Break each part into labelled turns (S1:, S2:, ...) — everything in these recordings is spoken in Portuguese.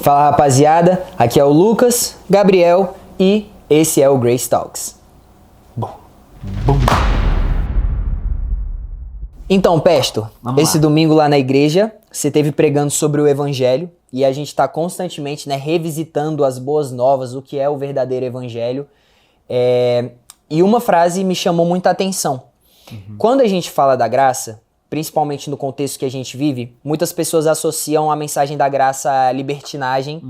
S1: Fala rapaziada, aqui é o Lucas, Gabriel e esse é o Grace Talks.
S2: Bom.
S1: Então, Pesto,
S2: Vamos
S1: esse
S2: lá.
S1: domingo lá na igreja, você teve pregando sobre o Evangelho e a gente está constantemente revisitando as boas novas, o que é o verdadeiro Evangelho. E uma frase me chamou muita atenção. Quando a gente fala da graça, principalmente no contexto que a gente vive, muitas pessoas associam a mensagem da graça à libertinagem,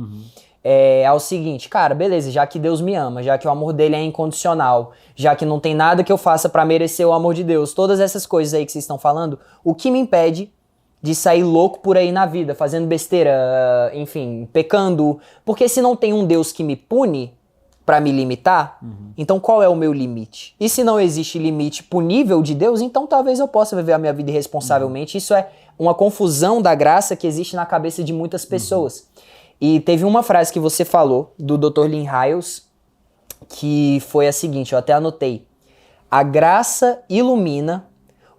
S1: ao seguinte: cara, beleza, já que Deus me ama, já que o amor dele é incondicional, já que não tem nada que eu faça pra merecer o amor de Deus, todas essas coisas aí que vocês estão falando, o que me impede de sair louco por aí na vida, fazendo besteira, enfim, pecando? Porque se não tem um Deus que me pune pra me limitar, então qual é o meu limite? E se não existe limite punível de Deus, então talvez eu possa viver a minha vida irresponsavelmente. Isso é uma confusão da graça que existe na cabeça de muitas pessoas. E teve uma frase que você falou, do Dr. Lynn Hiles, que foi a seguinte, eu até anotei: a graça ilumina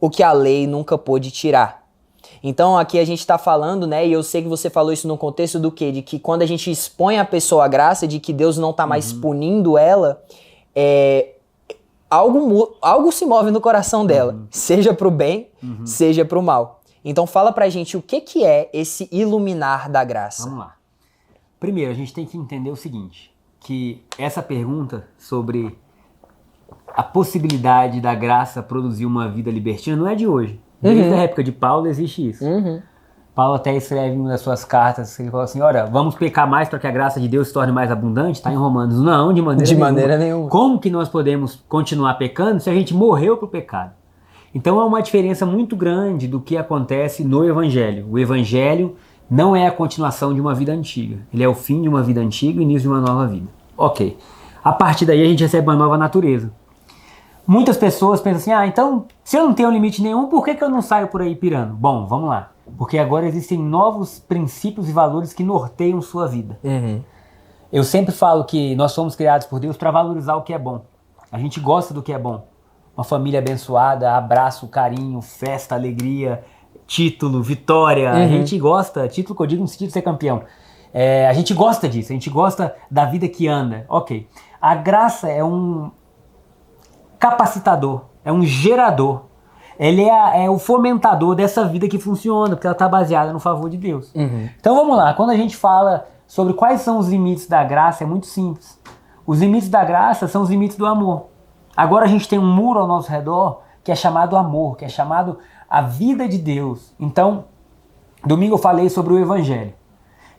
S1: o que a lei nunca pôde tirar. Então aqui a gente está falando, e eu sei que você falou isso no contexto do quê? De que quando a gente expõe a pessoa à graça, de que Deus não está mais punindo ela, algo se move no coração dela, seja pro bem, seja pro mal. Então fala pra gente o que é esse iluminar da graça.
S2: Vamos lá. Primeiro, a gente tem que entender o seguinte, que essa pergunta sobre a possibilidade da graça produzir uma vida libertina não é de hoje. Desde a época de Paulo existe isso. Paulo até escreve em uma das suas cartas, ele fala assim: olha, vamos pecar mais para que a graça de Deus se torne mais abundante? Está em Romanos. Não, de maneira nenhuma. Como que nós podemos continuar pecando se a gente morreu para o pecado? Então há uma diferença muito grande do que acontece no Evangelho. O Evangelho não é a continuação de uma vida antiga. Ele é o fim de uma vida antiga e o início de uma nova vida. Ok. A partir daí a gente recebe uma nova natureza. Muitas pessoas pensam assim: então, se eu não tenho limite nenhum, por que eu não saio por aí pirando? Bom, vamos lá. Porque agora existem novos princípios e valores que norteiam sua vida. Eu sempre falo que nós somos criados por Deus para valorizar o que é bom. A gente gosta do que é bom. Uma família abençoada, abraço, carinho, festa, alegria, título, vitória. A gente gosta, título que eu digo no sentido de ser campeão. A gente gosta disso, a gente gosta da vida que anda. Ok. A graça é um capacitador, é um gerador. Ele é o fomentador dessa vida que funciona, porque ela está baseada no favor de Deus. Então vamos lá, quando a gente fala sobre quais são os limites da graça, é muito simples. Os limites da graça são os limites do amor. Agora a gente tem um muro ao nosso redor que é chamado amor, que é chamado a vida de Deus. Então, domingo eu falei sobre o Evangelho.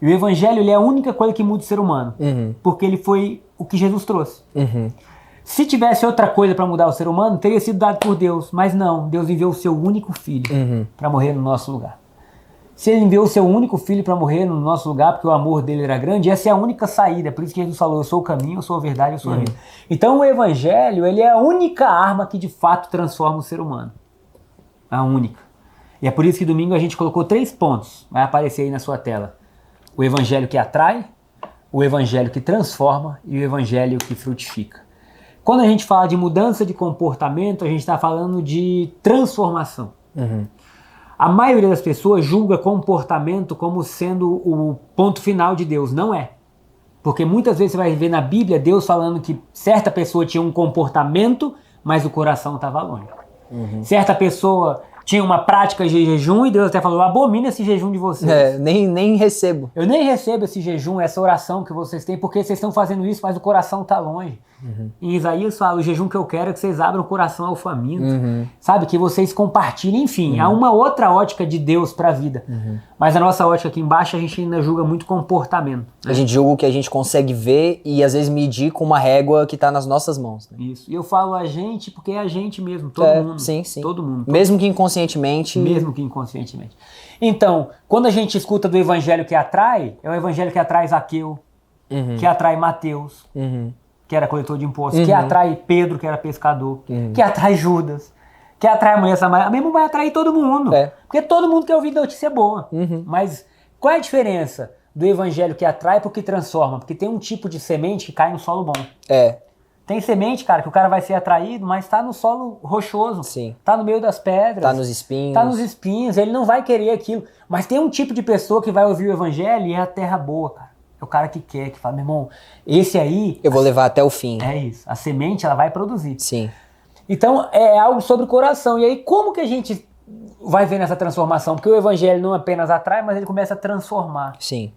S2: E o Evangelho ele é a única coisa que muda o ser humano, porque ele foi o que Jesus trouxe. Se tivesse outra coisa para mudar o ser humano, teria sido dado por Deus. Mas não, Deus enviou o seu único filho para morrer no nosso lugar. Se ele enviou o seu único filho para morrer no nosso lugar, porque o amor dele era grande, essa é a única saída. Por isso que Jesus falou: eu sou o caminho, eu sou a verdade, eu sou a vida. Então o Evangelho ele é a única arma que de fato transforma o ser humano. A única. E é por isso que domingo a gente colocou 3 pontos. Vai aparecer aí na sua tela. O Evangelho que atrai, o Evangelho que transforma e o Evangelho que frutifica. Quando a gente fala de mudança de comportamento, a gente está falando de transformação. A maioria das pessoas julga comportamento como sendo o ponto final de Deus. Não é. Porque muitas vezes você vai ver na Bíblia Deus falando que certa pessoa tinha um comportamento, mas o coração estava longe. Certa pessoa tinha uma prática de jejum e Deus até falou: abomina esse jejum de vocês.
S1: Nem recebo.
S2: Eu nem recebo esse jejum, essa oração que vocês têm, porque vocês estão fazendo isso, mas o coração está longe. Em Isaías fala: o jejum que eu quero é que vocês abram o coração ao faminto. Sabe? Que vocês compartilhem. Enfim, há uma outra ótica de Deus para a vida. Mas a nossa ótica aqui embaixo, a gente ainda julga muito comportamento.
S1: A gente julga o que a gente consegue ver e às vezes medir com uma régua que está nas nossas mãos.
S2: Isso. E eu falo a gente porque é a gente mesmo, todo mundo.
S1: Sim.
S2: Todo mundo.
S1: Mesmo que inconscientemente.
S2: Então, quando a gente escuta do Evangelho que atrai, é o Evangelho que atrai Zaqueu, que atrai Mateus, que era coletor de impostos, que atrai Pedro, que era pescador, que atrai Judas, que atrai a mulher samaritana. Mesmo vai atrair todo mundo, porque todo mundo quer ouvir notícia boa. Mas qual é a diferença do Evangelho que atrai para o que transforma? Porque tem um tipo de semente que cai no solo bom. Tem semente, cara, que o cara vai ser atraído, mas está no solo rochoso. Está no meio das pedras.
S1: Está nos espinhos.
S2: Está nos espinhos, ele não vai querer aquilo. Mas tem um tipo de pessoa que vai ouvir o Evangelho e é a terra boa, cara. É o cara que quer, que fala, meu irmão, esse aí...
S1: Eu vou levar até o fim.
S2: É isso. A semente, ela vai produzir.
S1: Sim.
S2: Então, é algo sobre o coração. E aí, como que a gente vai ver nessa transformação? Porque o evangelho não apenas atrai, mas ele começa a transformar.
S1: Sim.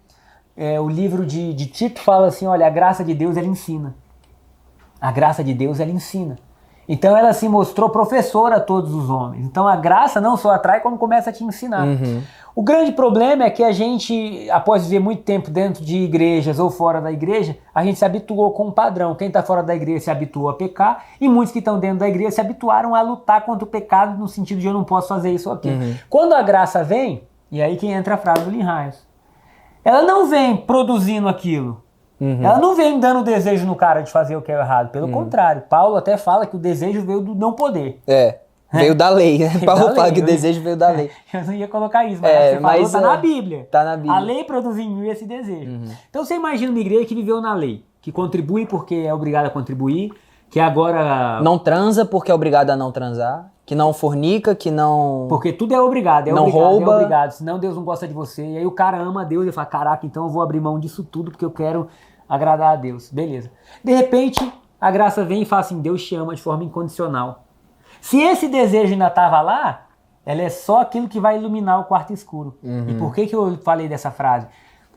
S2: O livro de Tito fala assim, olha, a graça de Deus, ela ensina. A graça de Deus, ela ensina. Então, ela se mostrou professora a todos os homens. Então, a graça não só atrai, como começa a te ensinar. O grande problema é que a gente, após viver muito tempo dentro de igrejas ou fora da igreja, a gente se habituou com um padrão. Quem está fora da igreja se habituou a pecar e muitos que estão dentro da igreja se habituaram a lutar contra o pecado no sentido de eu não posso fazer isso ou aquilo. Quando a graça vem, e aí que entra a frase do Linhares, ela não vem produzindo aquilo. Ela não vem dando desejo no cara de fazer o que é errado. Pelo contrário, Paulo até fala que o desejo veio do não poder.
S1: Veio da lei, né? Paulo fala que o desejo veio da lei.
S2: Eu não ia colocar isso, mas você falou, tá na Bíblia.
S1: Tá na Bíblia.
S2: A lei produz em mim esse desejo. Então você imagina uma igreja que viveu na lei, que contribui porque é obrigada a contribuir, que agora...
S1: Não transa porque é obrigado a não transar, que não fornica, que não...
S2: Porque tudo é obrigado,
S1: não rouba.
S2: é obrigado, senão Deus não gosta de você. E aí o cara ama a Deus e fala, caraca, então eu vou abrir mão disso tudo porque eu quero agradar a Deus. Beleza. De repente, a graça vem e fala assim, Deus te ama de forma incondicional. Se esse desejo ainda estava lá, ela é só aquilo que vai iluminar o quarto escuro. E por que eu falei dessa frase?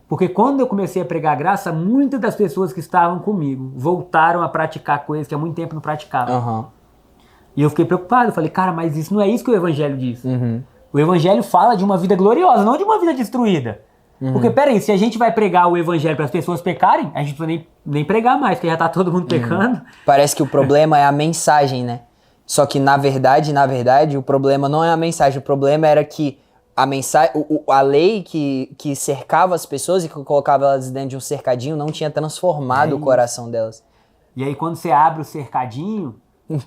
S2: Porque quando eu comecei a pregar a graça, muitas das pessoas que estavam comigo voltaram a praticar coisas que há muito tempo não praticavam. E eu fiquei preocupado, eu falei, cara, mas isso não é isso que o evangelho diz. O evangelho fala de uma vida gloriosa, não de uma vida destruída. Porque, peraí, se a gente vai pregar o evangelho para as pessoas pecarem, a gente não precisa nem pregar mais, porque já está todo mundo pecando.
S1: Parece que o problema é a mensagem, né? Só que, na verdade, o problema não é a mensagem. O problema era que a lei que cercava as pessoas e que colocava elas dentro de um cercadinho não tinha transformado o coração delas.
S2: E aí, quando você abre o cercadinho,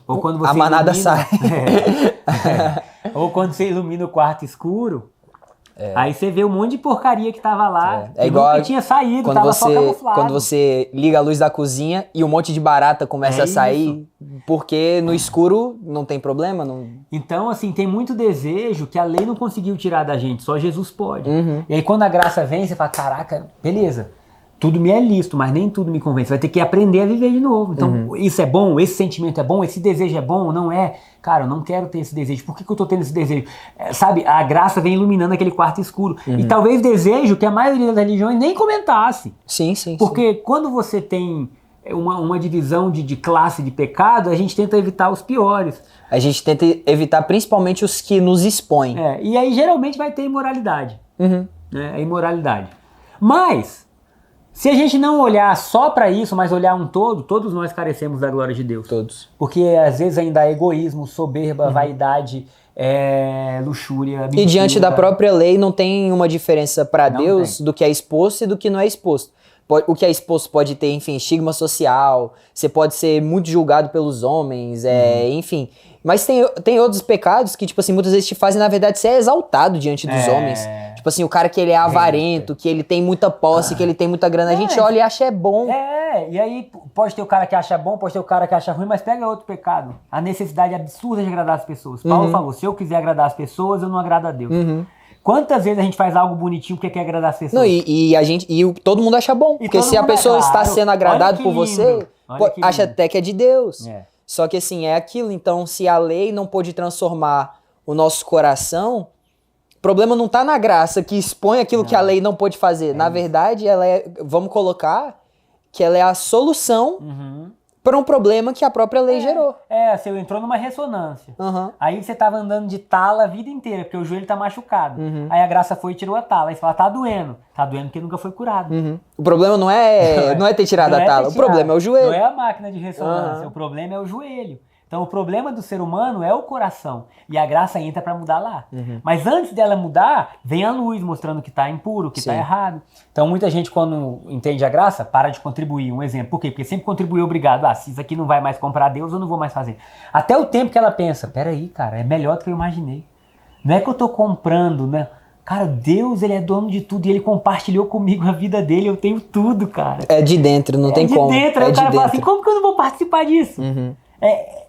S2: ou quando você
S1: a manada sai.
S2: Ou quando você ilumina o quarto escuro, aí você vê um monte de porcaria que tava lá,
S1: que igual
S2: nunca tinha saído, tava só camuflado.
S1: Quando você liga a luz da cozinha e um monte de barata começa a sair, porque no escuro não tem problema. Não...
S2: Então, assim, tem muito desejo que a lei não conseguiu tirar da gente, só Jesus pode. E aí quando a graça vem, você fala, caraca, beleza, tudo me é lícito, mas nem tudo me convence. Você vai ter que aprender a viver de novo. Então, isso é bom, esse sentimento é bom, esse desejo é bom, não é? Cara, eu não quero ter esse desejo. Por que eu tô tendo esse desejo? Sabe, a graça vem iluminando aquele quarto escuro. E talvez desejo que a maioria das religiões nem comentasse.
S1: Sim.
S2: Porque quando você tem uma divisão de classe de pecado, a gente tenta evitar os piores.
S1: A gente tenta evitar principalmente os que nos expõem.
S2: E aí geralmente vai ter imoralidade. A imoralidade. Mas... se a gente não olhar só para isso, mas olhar um todo, todos nós carecemos da glória de Deus.
S1: Todos.
S2: Porque às vezes ainda há egoísmo, soberba, vaidade, luxúria, mentira.
S1: E diante da própria lei não tem uma diferença para Deus do que é exposto e do que não é exposto. O que é exposto pode ter, enfim, estigma social, você pode ser muito julgado pelos homens, enfim. Mas tem outros pecados que, tipo assim, muitas vezes te fazem, na verdade, ser exaltado diante dos homens. Tipo assim, o cara que ele é avarento, que ele tem muita posse, que ele tem muita grana, a gente olha e acha bom.
S2: E aí pode ter o cara que acha bom, pode ter o cara que acha ruim, mas pega outro pecado. A necessidade absurda de agradar as pessoas. Paulo falou, se eu quiser agradar as pessoas, eu não agrado a Deus. Quantas vezes a gente faz algo bonitinho porque quer agradar as pessoas?
S1: Não, todo mundo acha bom. Porque se a pessoa está sendo agradada por você, acha até que é de Deus. Só que assim, é aquilo. Então, se a lei não pôde transformar o nosso coração, o problema não está na graça que expõe aquilo que a lei não pôde fazer. Na verdade, vamos colocar que ela é a solução para um problema que a própria lei gerou.
S2: Você entrou numa ressonância. Aí você tava andando de tala a vida inteira, porque o joelho tá machucado. Aí a graça foi e tirou a tala. Aí você fala, tá doendo. Tá doendo porque nunca foi curado.
S1: O problema não é ter tirado a tala, o problema é o joelho.
S2: Não é a máquina de ressonância, o problema é o joelho. Então o problema do ser humano é o coração. E a graça entra para mudar lá. Mas antes dela mudar, vem a luz mostrando que tá impuro, que tá errado. Então muita gente, quando entende a graça, para de contribuir. Um exemplo. Por quê? Porque sempre contribuiu obrigado. Se isso aqui não vai mais comprar Deus, eu não vou mais fazer. Até o tempo que ela pensa, peraí, cara, é melhor do que eu imaginei. Não é que eu tô comprando, né? Cara, Deus, ele é dono de tudo e ele compartilhou comigo a vida dele. Eu tenho tudo, cara.
S1: É de dentro, não tem como.
S2: Aí o cara fala assim, como que eu não vou participar disso?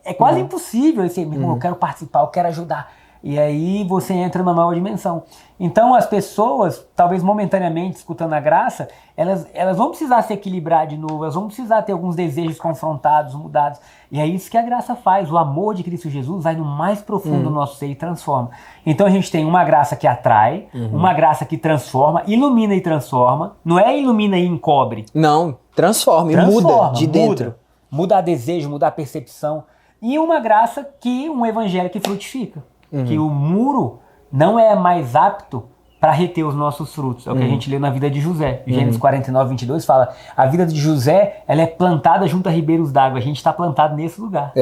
S2: É quase impossível esse, meu irmão, eu quero participar, eu quero ajudar. E aí você entra numa nova dimensão. Então as pessoas, talvez momentaneamente escutando a graça, elas vão precisar se equilibrar de novo, elas vão precisar ter alguns desejos confrontados, mudados. E é isso que a graça faz. O amor de Cristo Jesus vai no mais profundo do nosso ser e transforma. Então a gente tem uma graça que atrai, uma graça que transforma, ilumina e transforma. Não é ilumina e encobre.
S1: Não, transforma e muda de dentro.
S2: Muda desejo, muda a percepção. E uma graça que um evangelho que frutifica. Que o muro não é mais apto para reter os nossos frutos. É o que a gente lê na vida de José. Gênesis 49, 22 fala, a vida de José, ela é plantada junto a ribeiros d'água. A gente está plantado nesse lugar.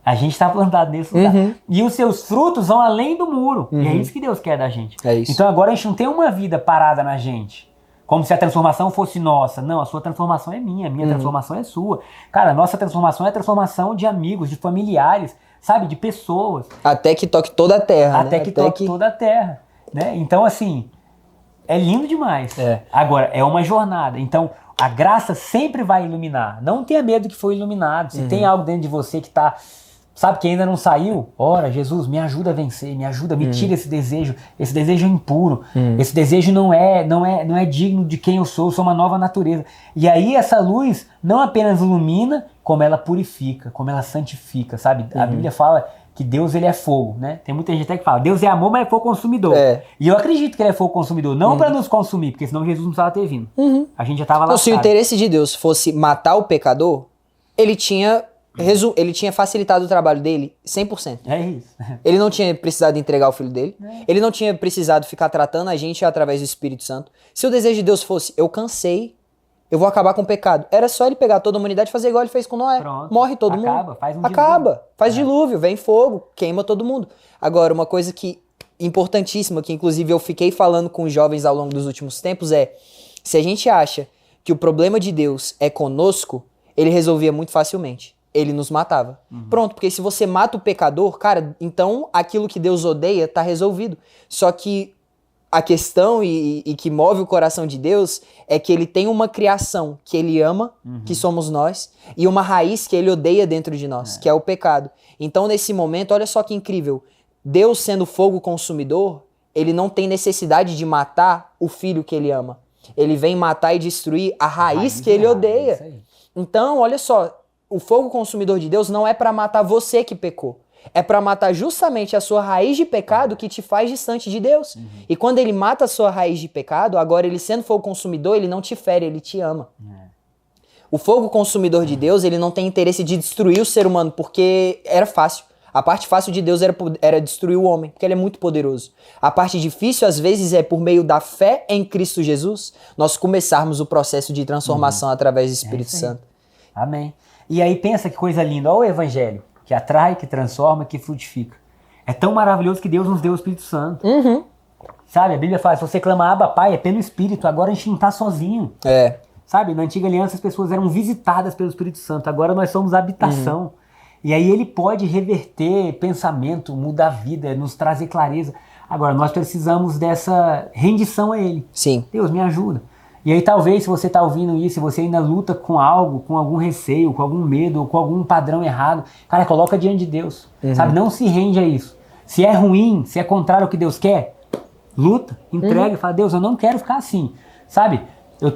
S2: A gente está plantado nesse lugar. E os seus frutos vão além do muro. E é isso que Deus quer da gente.
S1: É isso.
S2: Então agora a gente não tem uma vida parada na gente. Como se a transformação fosse nossa. Não, a sua transformação é minha. A minha transformação é sua. Cara, a nossa transformação é a transformação de amigos, de familiares, sabe? De pessoas.
S1: Até que toque toda a terra,
S2: Até
S1: né?
S2: que toque toda a terra. Né? Então, assim, é lindo demais.
S1: É.
S2: Agora, é uma jornada. Então, a graça sempre vai iluminar. Não tenha medo que foi iluminado. Se tem algo dentro de você que está, sabe, que ainda não saiu, ora, Jesus, me ajuda a vencer, me ajuda, me tira esse desejo é impuro. Esse desejo não é digno de quem eu sou uma nova natureza. E aí essa luz não apenas ilumina, como ela purifica, como ela santifica, sabe? A Bíblia fala que Deus, ele é fogo, né? Tem muita gente até que fala, Deus é amor, mas é fogo consumidor. E eu acredito que ele é fogo consumidor, não para nos consumir, porque senão Jesus não precisava ter vindo. A gente já estava lá.
S1: Então, se o interesse de Deus fosse matar o pecador, ele tinha facilitado o trabalho dele 100%.
S2: É isso.
S1: Ele não tinha precisado entregar o filho dele. Ele não tinha precisado ficar tratando a gente através do Espírito Santo. Se o desejo de Deus fosse, eu cansei, eu vou acabar com o pecado. Era só ele pegar toda a humanidade e fazer igual ele fez com Noé.
S2: Pronto.
S1: Morre todo mundo.
S2: Faz um
S1: Faz dilúvio, vem fogo, queima todo mundo. Agora, uma coisa que importantíssima, que inclusive eu fiquei falando com os jovens ao longo dos últimos tempos é, se a gente acha que o problema de Deus é conosco, ele resolvia muito facilmente. Ele nos matava. Pronto, porque se você mata o pecador, cara, então aquilo que Deus odeia tá resolvido. Só que a questão e que move o coração de Deus é que ele tem uma criação que ele ama, que somos nós, e uma raiz que ele odeia dentro de nós, que é o pecado. Então, nesse momento, olha só que incrível. Deus, sendo fogo consumidor, ele não tem necessidade de matar o filho que ele ama. Ele vem matar e destruir a raiz que ele odeia. Então, olha só, o fogo consumidor de Deus não é para matar você que pecou. É para matar justamente a sua raiz de pecado que te faz distante de Deus. E quando ele mata a sua raiz de pecado, agora ele sendo fogo consumidor, ele não te fere, ele te ama. O fogo consumidor de Deus, ele não tem interesse de destruir o ser humano, porque era fácil. A parte fácil de Deus era destruir o homem, porque ele é muito poderoso. A parte difícil, às vezes, é por meio da fé em Cristo Jesus, nós começarmos o processo de transformação através do Espírito Santo.
S2: Amém. E aí pensa que coisa linda, olha o Evangelho, que atrai, que transforma, que frutifica. É tão maravilhoso que Deus nos deu o Espírito Santo. Sabe, a Bíblia fala, se você clama Abba, Pai, é pelo Espírito, agora a gente não está sozinho. Sabe, na antiga aliança as pessoas eram visitadas pelo Espírito Santo, agora nós somos habitação. E aí ele pode reverter pensamento, mudar a vida, nos trazer clareza. Agora, nós precisamos dessa rendição a ele.
S1: Sim.
S2: Deus, me ajuda. E aí talvez, se você está ouvindo isso, se você ainda luta com algo, com algum receio, com algum medo, ou com algum padrão errado, cara, coloca diante de Deus. Sabe, não se rende a isso. Se é ruim, se é contrário ao que Deus quer, luta, entrega e fala, Deus, eu não quero ficar assim. Sabe, eu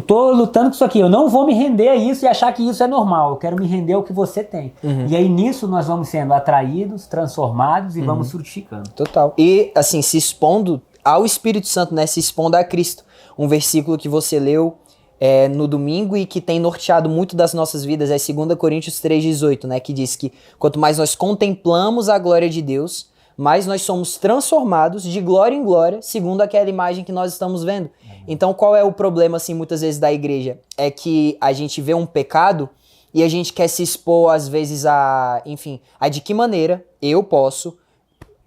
S2: tô lutando com isso aqui, eu não vou me render a isso e achar que isso é normal, eu quero me render ao que você tem. E aí nisso nós vamos sendo atraídos, transformados e vamos frutificando.
S1: Total. E assim, se expondo ao Espírito Santo, né? Se expondo a Cristo. Um versículo que você leu no domingo e que tem norteado muito das nossas vidas é 2 Coríntios 3,18, né? Que diz que quanto mais nós contemplamos a glória de Deus, mais nós somos transformados de glória em glória, segundo aquela imagem que nós estamos vendo. Então, qual é o problema, assim, muitas vezes da igreja? É que a gente vê um pecado e a gente quer se expor, às vezes, a de que maneira eu posso,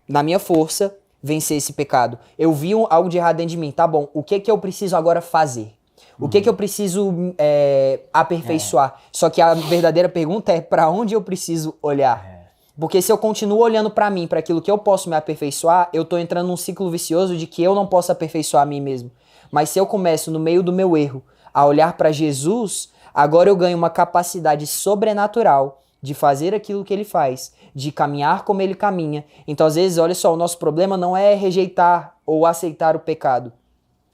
S1: na minha força, vencer esse pecado. Eu vi algo de errado dentro de mim, tá bom, o que eu preciso agora fazer? O que eu preciso aperfeiçoar? Só que a verdadeira pergunta é para onde eu preciso olhar? Porque se eu continuo olhando para mim, para aquilo que eu posso me aperfeiçoar, eu tô entrando num ciclo vicioso de que eu não posso aperfeiçoar a mim mesmo. Mas se eu começo no meio do meu erro a olhar para Jesus, agora eu ganho uma capacidade sobrenatural de fazer aquilo que ele faz, de caminhar como ele caminha. Então, às vezes, olha só, o nosso problema não é rejeitar ou aceitar o pecado.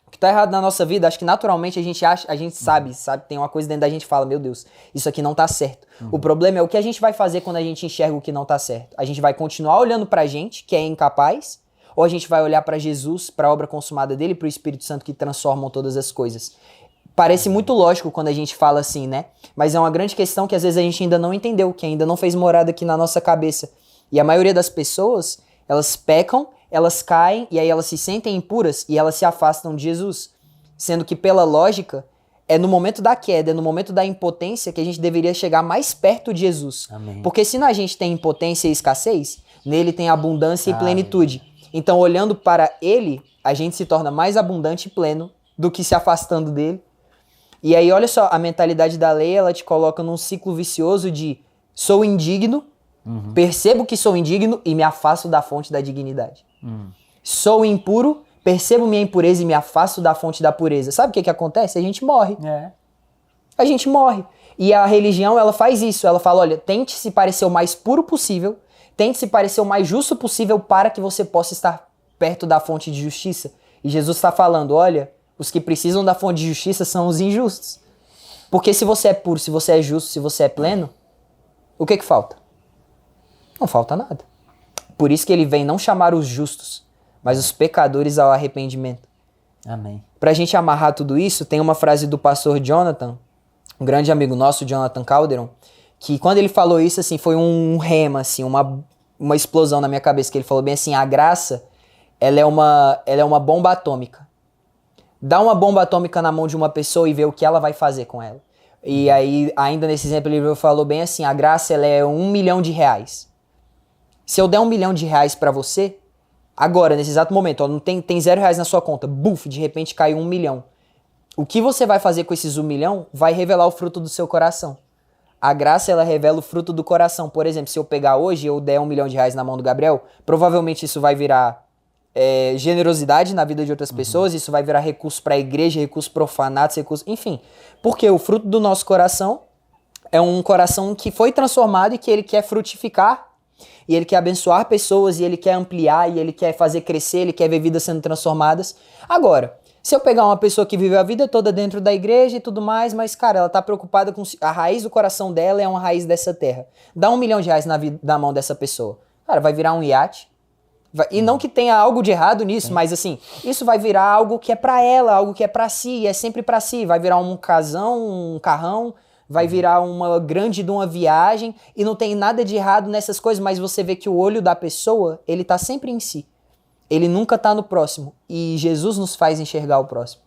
S1: O que tá errado na nossa vida, acho que naturalmente a gente sabe, tem uma coisa dentro da gente que fala, meu Deus, isso aqui não tá certo. O problema é o que a gente vai fazer quando a gente enxerga o que não tá certo. A gente vai continuar olhando pra gente, que é incapaz, ou a gente vai olhar pra Jesus, pra obra consumada dele, pro Espírito Santo que transformam todas as coisas. Parece muito lógico quando a gente fala assim, né? Mas é uma grande questão que às vezes a gente ainda não entendeu, que ainda não fez morada aqui na nossa cabeça. E a maioria das pessoas, elas pecam, elas caem e aí elas se sentem impuras e elas se afastam de Jesus. Sendo que pela lógica, é no momento da queda, é no momento da impotência que a gente deveria chegar mais perto de Jesus.
S2: Amém.
S1: Porque se na gente tem impotência e escassez, nele tem abundância e plenitude. Então olhando para ele, a gente se torna mais abundante e pleno do que se afastando dele. E aí olha só, a mentalidade da lei, ela te coloca num ciclo vicioso de sou indigno, percebo que sou indigno e me afasto da fonte da dignidade. Sou impuro, percebo minha impureza e me afasto da fonte da pureza. Sabe o que acontece? A gente morre. A gente morre. E a religião, ela faz isso. Ela fala, olha, tente se parecer o mais puro possível, tente se parecer o mais justo possível para que você possa estar perto da fonte de justiça. E Jesus está falando, olha, os que precisam da fonte de justiça são os injustos. Porque se você é puro, se você é justo, se você é pleno, o que falta? Não falta nada. Por isso que ele vem não chamar os justos, mas os pecadores ao arrependimento.
S2: Amém.
S1: Pra gente amarrar tudo isso, tem uma frase do pastor Jonathan, um grande amigo nosso, Jonathan Calderon, que quando ele falou isso, assim, foi um rema, assim, uma explosão na minha cabeça, que ele falou bem assim, a graça, ela é uma bomba atômica. Dá uma bomba atômica na mão de uma pessoa e vê o que ela vai fazer com ela. E aí, ainda nesse exemplo, ele falou bem assim, a graça, ela é R$1 milhão. Se eu der R$1 milhão pra você, agora, nesse exato momento, ó, não tem R$0 na sua conta, buf, de repente caiu 1 milhão. O que você vai fazer com esses 1 milhão vai revelar o fruto do seu coração. A graça, ela revela o fruto do coração. Por exemplo, se eu pegar hoje e eu der R$1 milhão na mão do Gabriel, provavelmente isso vai virar generosidade na vida de outras pessoas, isso vai virar recurso para a igreja, recurso para orfanatos, recurso, enfim. Porque o fruto do nosso coração é um coração que foi transformado e que ele quer frutificar, e ele quer abençoar pessoas, e ele quer ampliar, e ele quer fazer crescer, ele quer ver vidas sendo transformadas. Agora, se eu pegar uma pessoa que viveu a vida toda dentro da igreja e tudo mais, mas, cara, ela tá preocupada com... A raiz do coração dela é uma raiz dessa terra. Dá R$1 milhão na mão dessa pessoa. Cara, vai virar um iate. E não que tenha algo de errado nisso, mas assim, isso vai virar algo que é pra ela, algo que é pra si, e é sempre pra si. Vai virar um casão, um carrão, vai virar uma grande de uma viagem, e não tem nada de errado nessas coisas, mas você vê que o olho da pessoa, ele tá sempre em si. Ele nunca tá no próximo. E Jesus nos faz enxergar o próximo.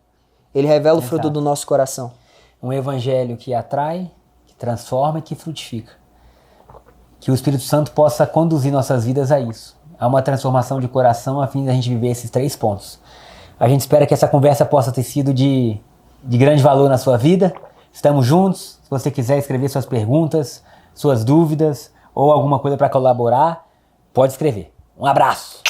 S1: Ele revela o fruto do nosso coração.
S2: Um evangelho que atrai, que transforma e que frutifica. Que o Espírito Santo possa conduzir nossas vidas a isso. A uma transformação de coração a fim de a gente viver esses 3 pontos. A gente espera que essa conversa possa ter sido de grande valor na sua vida. Estamos juntos. Se você quiser escrever suas perguntas, suas dúvidas ou alguma coisa para colaborar, pode escrever. Um abraço!